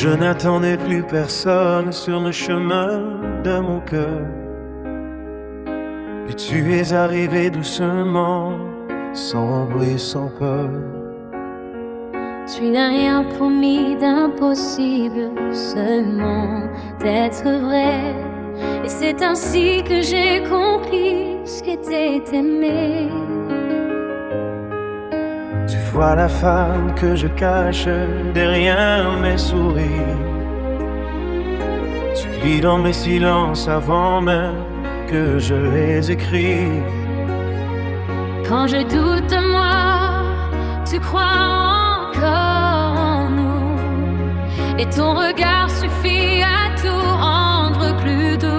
Je n'attendais plus personne sur le chemin de mon cœur. Puis tu es arrivé doucement, sans bruit, sans peur. Tu n'as rien promis d'impossible, seulement d'être vrai. Et c'est ainsi que j'ai compris ce qu'était aimer. Tu vois la femme que je cache derrière mes sourires. Tu lis dans mes silences avant même que je les écris. Quand je doute de moi, tu crois encore en nous. Et ton regard suffit à tout rendre plus doux.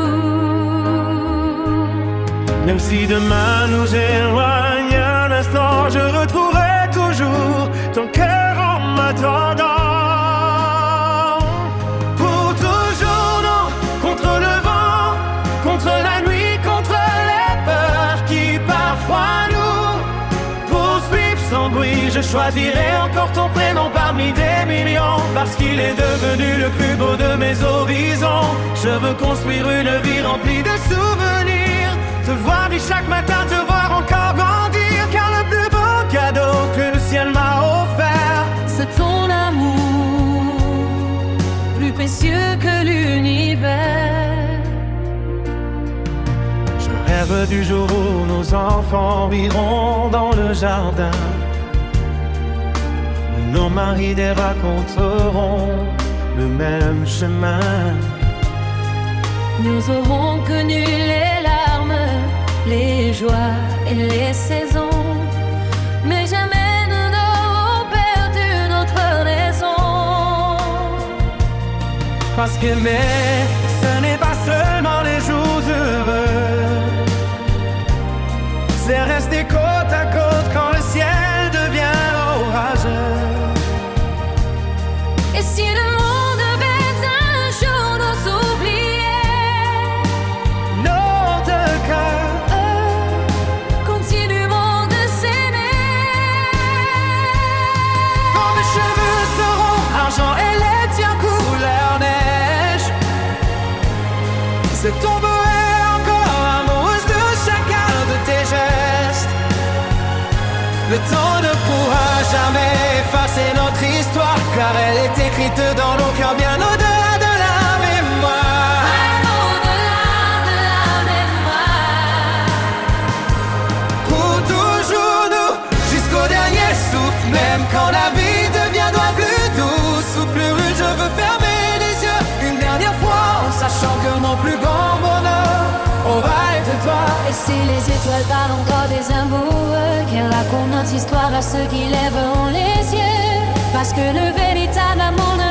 Même si demain nous éloigne un instant, je retrouverai toujours ton cœur en m'attendant. Pour toujours, non, contre le vent, contre la nuit, contre les peurs qui parfois nous poursuivent sans bruit. Je choisirai encore ton prénom parmi des millions, parce qu'il est devenu le plus beau de mes horizons. Je veux construire une vie remplie de souvenirs, te voir vivre chaque matin, te voir encore grandir, car le plus beau cadeau que le ciel m'a offert, c'est ton amour, plus précieux que l'univers. Je rêve du jour où nos enfants riront dans le jardin, où nos maris les raconteront le même chemin. Nous aurons connu les larmes, les joies et les saisons, mais jamais nous n'aurons perdu notre raison. Parce qu'aimer, ce n'est pas seulement les jours heureux, c'est rester côte à côte quand le ciel devient orageux. Et si le monde devait un jour nous oublier, Nos deux cœurs continueront de s'aimer. quand mes cheveux seront argent et les tiens couleur neige, je tomberai encore amoureuse de chacun de tes gestes. Le temps ne pourra jamais effacer notre histoire, car elle est écrite dans nos cœurs bien au-delà de la mémoire. Au-delà de la mémoire. Pour toujours nous, jusqu'au dernier souffle, même quand la vie deviendra plus douce ou plus rude, je veux fermer les yeux une dernière fois, en sachant que mon plus grand bonheur, on va être toi. Et si les étoiles parlent encore des amoureux, qu'elles racontent notre histoire à ceux qui lèveront les yeux, parce que le véritable amour ne